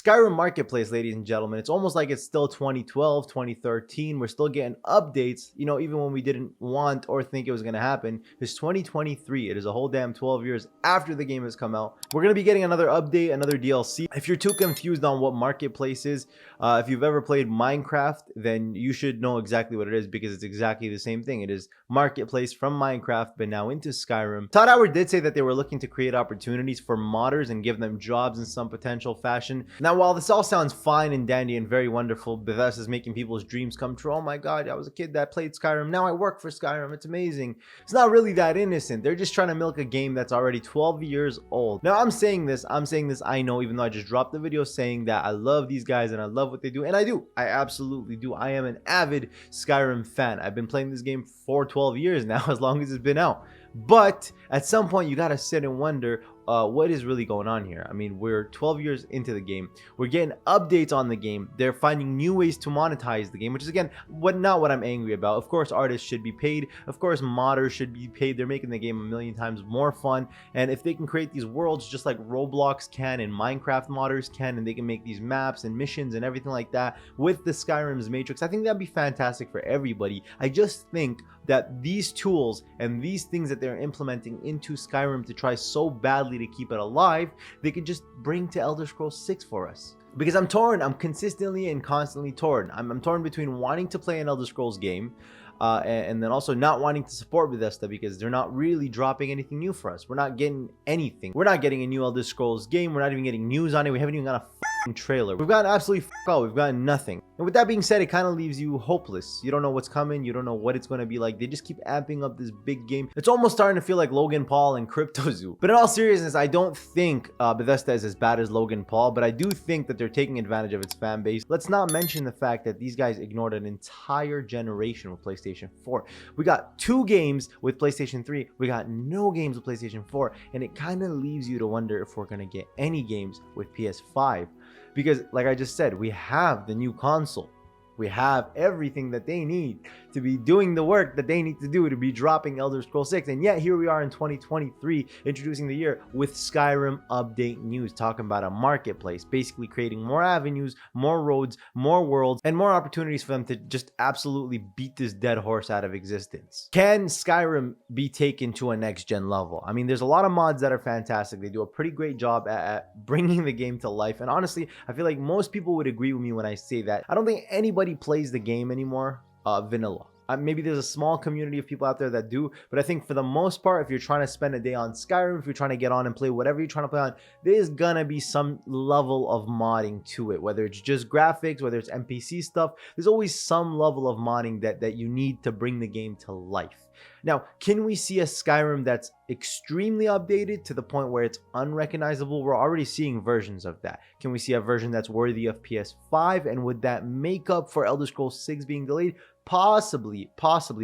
Skyrim Marketplace, ladies and gentlemen, it's almost like it's still 2012, 2013. We're still getting updates, even when we didn't want or think it was going to happen. It's 2023. It is a whole damn 12 years after the game has come out. We're going to be getting another update, another DLC. If you're too confused on what Marketplace is, if you've ever played Minecraft, then you should know exactly what it is because it's exactly the same thing. It is Marketplace from Minecraft, but now into Skyrim. Todd Howard did say that they were looking to create opportunities for modders and give them jobs in some potential fashion. Now, while this all sounds fine and dandy and very wonderful, Bethesda is making people's dreams come true. Oh my God, I was a kid that played Skyrim. Now I work for Skyrim. It's amazing. It's not really that innocent. They're just trying to milk a game that's already 12 years old. Now, I'm saying this, I know, even though I just dropped the video saying that I love these guys and I love what they do. And I do. I absolutely do. I am an avid Skyrim fan. I've been playing this game for 12 years now, as long as it's been out. But at some point, you got to sit and wonder, what is really going on here? I mean, we're 12 years into the game. We're getting updates on the game. They're finding new ways to monetize the game, which is, again, not what I'm angry about. Of course, artists should be paid. Of course, modders should be paid. They're making the game a million times more fun. And if they can create these worlds just like Roblox can and Minecraft modders can, and they can make these maps and missions and everything like that with the Skyrim's Matrix, I think that'd be fantastic for everybody. I just think that these tools and these things that they're implementing into Skyrim to try so badly to keep it alive, they could just bring to Elder Scrolls 6 for us. Because I'm torn. I'm consistently and constantly torn. I'm torn between wanting to play an Elder Scrolls game and then also not wanting to support Bethesda because they're not really dropping anything new for us. We're not getting anything. We're not getting a new Elder Scrolls game. We're not even getting news on it. We haven't even got a trailer. We've gotten absolutely all. We've gotten nothing. And with that being said, it kind of leaves you hopeless. You don't know what's coming. You don't know what it's going to be like. They just keep amping up this big game. It's almost starting to feel like Logan Paul and CryptoZoo. But in all seriousness, I don't think Bethesda is as bad as Logan Paul, but I do think that they're taking advantage of its fan base. Let's not mention the fact that these guys ignored an entire generation with PlayStation 4. We got 2 games with PlayStation 3. We got no games with PlayStation 4. And it kind of leaves you to wonder if we're going to get any games with PS5. Because, like I just said, we have the new console. We have everything that they need to be doing the work that they need to do to be dropping Elder Scrolls 6. And yet here we are in 2023 introducing the year with Skyrim update news, talking about a marketplace, basically creating more avenues, more roads, more worlds, and more opportunities for them to just absolutely beat this dead horse out of existence. Can Skyrim be taken to a next gen level? I mean, there's a lot of mods that are fantastic. They do a pretty great job at bringing the game to life. And honestly, I feel like most people would agree with me when I say that. I don't think anybody plays the game anymore vanilla. Maybe there's a small community of people out there that do, but I think for the most part, if you're trying to spend a day on Skyrim, if you're trying to get on and play whatever you're trying to play on, there's gonna be some level of modding to it, whether it's just graphics, whether it's NPC stuff. There's always some level of modding that you need to bring the game to life. Now, can we see a Skyrim that's extremely updated to the point where it's unrecognizable? We're already seeing versions of that. Can we see a version that's worthy of PS5? And would that make up for Elder Scrolls 6 being delayed? Possibly,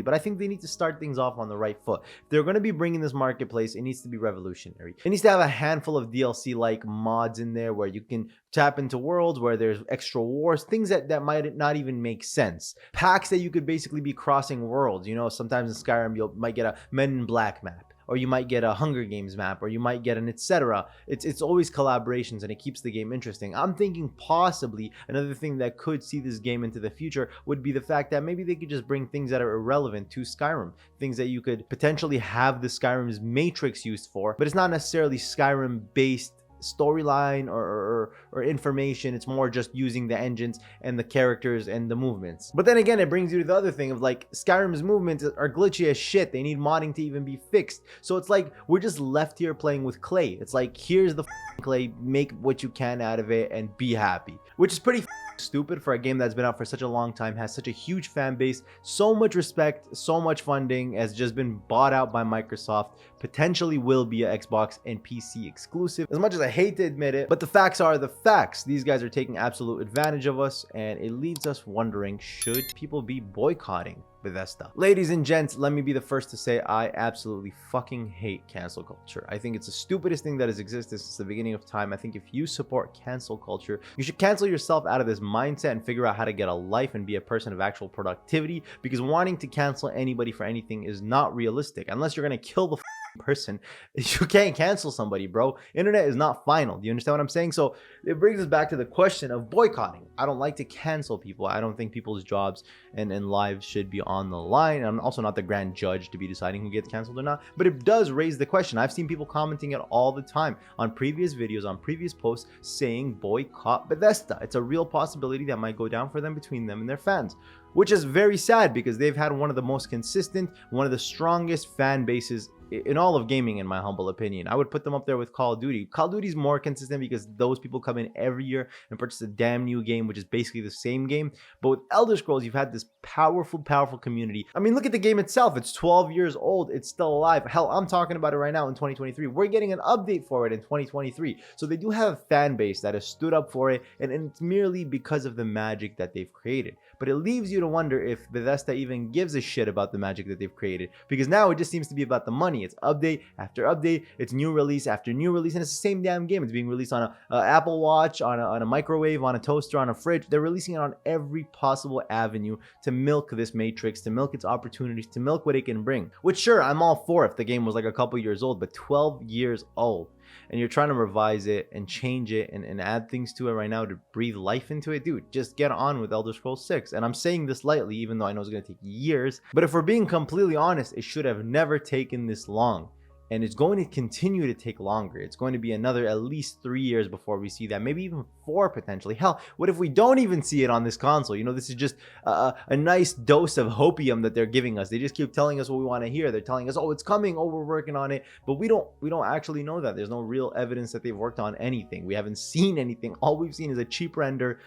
but I think they need to start things off on the right foot. If they're going to be bringing this marketplace, it needs to be revolutionary. It needs to have a handful of DLC like mods in there where you can tap into worlds where there's extra wars, things that might not even make sense. Packs that you could basically be crossing worlds. Sometimes in Skyrim you might get a Men in Black map, or you might get a Hunger Games map, or you might get an etc. It's always collaborations, and it keeps the game interesting. I'm thinking possibly another thing that could see this game into the future would be the fact that maybe they could just bring things that are irrelevant to Skyrim, things that you could potentially have the Skyrim's Matrix used for, but it's not necessarily Skyrim based storyline or information. It's more just using the engines and the characters and the movements. But then again, it brings you to the other thing of like Skyrim's movements are glitchy as shit. They need modding to even be fixed. So it's like we're just left here playing with clay. It's like, here's the clay, make what you can out of it and be happy, which is pretty stupid for a game that's been out for such a long time, has such a huge fan base, so much respect, so much funding, has just been bought out by Microsoft, potentially will be a Xbox and PC exclusive. As much as I hate to admit it, but the facts are the facts. These guys are taking absolute advantage of us, and it leads us wondering, should people be boycotting Bethesda? Ladies and gents, let me be the first to say I absolutely fucking hate cancel culture. I think it's the stupidest thing that has existed since the beginning of time. I think if you support cancel culture, you should cancel yourself out of this mindset and figure out how to get a life and be a person of actual productivity, because wanting to cancel anybody for anything is not realistic unless you're going to kill the person. You can't cancel somebody, bro. Internet is not final. Do you understand what I'm saying? So it brings us back to the question of boycotting. I don't like to cancel people. I don't think people's jobs and lives should be on the line. I'm also not the grand judge to be deciding who gets canceled or not, but it does raise the question. I've seen people commenting it all the time on previous videos, on previous posts, saying boycott Bethesda. It's a real possibility that might go down for them, between them and their fans, which is very sad because they've had one of the most consistent, one of the strongest fan bases in all of gaming, in my humble opinion. I would put them up there with Call of Duty. Call of Duty is more consistent because those people come in every year and purchase a damn new game, which is basically the same game. But with Elder Scrolls, you've had this powerful community. I mean, look at the game itself. It's 12 years old. It's still alive. Hell, I'm talking about it right now in 2023. We're getting an update for it in 2023. So they do have a fan base that has stood up for it, and it's merely because of the magic that they've created. But it leaves you to wonder if Bethesda even gives a shit about the magic that they've created, because now it just seems to be about the money. It's update after update, it's new release after new release, and it's the same damn game. It's being released on a Apple Watch, on a microwave, on a toaster, on a fridge. They're releasing it on every possible avenue to milk this matrix, to milk its opportunities, to milk what it can bring. Which, sure, I'm all for if the game was like a couple years old, but 12 years old. And you're trying to revise it and change it and add things to it right now to breathe life into it, dude, just get on with Elder Scrolls 6. And I'm saying this lightly, even though I know it's going to take years. But if we're being completely honest, it should have never taken this long. And it's going to continue to take longer. It's going to be another at least 3 years before we see that, maybe even 4 potentially. Hell, what if we don't even see it on this console? You know, this is just a nice dose of hopium that they're giving us. They just keep telling us what we want to hear. They're telling us, oh, it's coming, oh, we're working on it. But we don't actually know that. There's no real evidence that they've worked on anything. We haven't seen anything. All we've seen is a cheap render.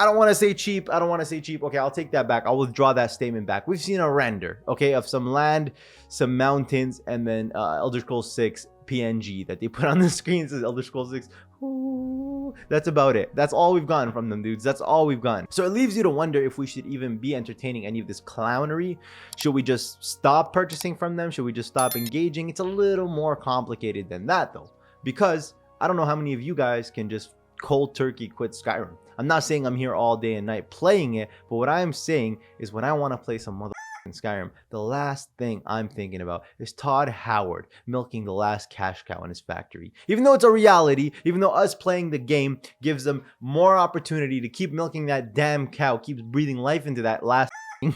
I don't want to say cheap. Okay, I'll take that back. I'll withdraw that statement back. We've seen a render, okay, of some land, some mountains, and then Elder Scrolls 6 PNG that they put on the screen. It says Elder Scrolls 6. Ooh, that's about it. That's all we've gotten from them, dudes. That's all we've gotten. So it leaves you to wonder if we should even be entertaining any of this clownery. Should we just stop purchasing from them? Should we just stop engaging? It's a little more complicated than that, though, because I don't know how many of you guys can just cold turkey quit Skyrim. I'm not saying I'm here all day and night playing it, but what I'm saying is when I want to play some motherfucking Skyrim, the last thing I'm thinking about is Todd Howard milking the last cash cow in his factory. Even though it's a reality, even though us playing the game gives them more opportunity to keep milking that damn cow, keeps breathing life into that last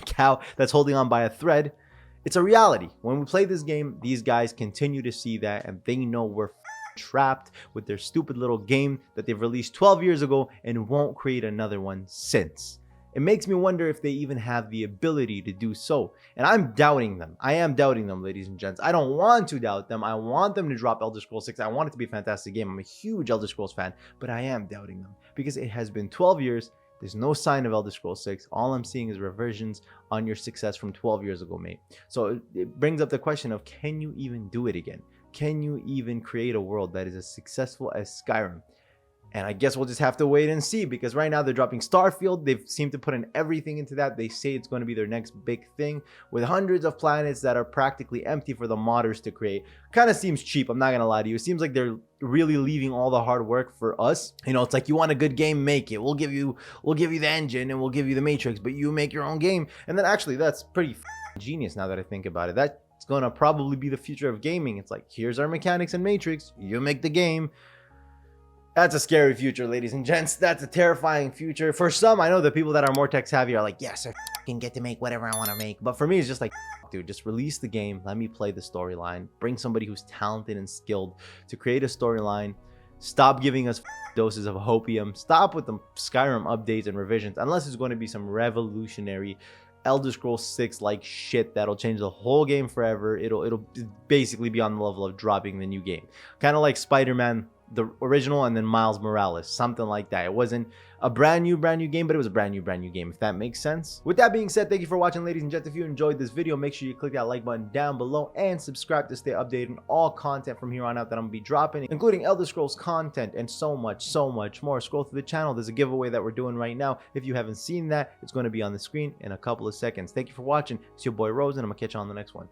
cow that's holding on by a thread, it's a reality. When we play this game, these guys continue to see that, and they know we're trapped with their stupid little game that they've released 12 years ago and won't create another one since. It makes me wonder if they even have the ability to do so. And I'm doubting them. I am doubting them, ladies and gents. I don't want to doubt them. I want them to drop Elder Scrolls 6. I want it to be a fantastic game. I'm a huge Elder Scrolls fan, but I am doubting them because it has been 12 years. There's no sign of Elder Scrolls 6. All I'm seeing is reversions on your success from 12 years ago, mate. So it brings up the question of, can you even do it again? Can you even create a world that is as successful as Skyrim? And I guess we'll just have to wait and see, because right now they're dropping Starfield. They've seemed to put in everything into that. They say it's going to be their next big thing with hundreds of planets that are practically empty for the modders to create. Kind of seems cheap. I'm not going to lie to you. It seems like they're really leaving all the hard work for us. You know, it's like, you want a good game, make it. We'll give you the engine and we'll give you the matrix, but you make your own game. And then actually that's pretty genius now that I think about it. That's going to probably be the future of gaming. It's like, here's our mechanics and matrix. You make the game. That's a scary future, ladies and gents. That's a terrifying future. For some, I know the people that are more tech savvy are like, yes, I can get to make whatever I want to make. But for me, it's just like, dude, just release the game. Let me play the storyline. Bring somebody who's talented and skilled to create a storyline. Stop giving us doses of hopium. Stop with the Skyrim updates and revisions, unless it's going to be some revolutionary Elder Scrolls 6 like shit that'll change the whole game forever. It'll basically be on the level of dropping the new game. Kind of like Spider-Man, the original, and then Miles Morales, something like that. It wasn't a brand new game, but it was a brand new game, if that makes sense. With that being said, thank you for watching, ladies and gents. If you enjoyed this video, make sure you click that like button down below and subscribe to stay updated on all content from here on out that I'm gonna be dropping, including Elder Scrolls content and so much more. Scroll through the channel. There's a giveaway that we're doing right now. If you haven't seen that, it's going to be on the screen in a couple of seconds. Thank you for watching. It's your boy Rose, and I'm gonna catch you on the next one.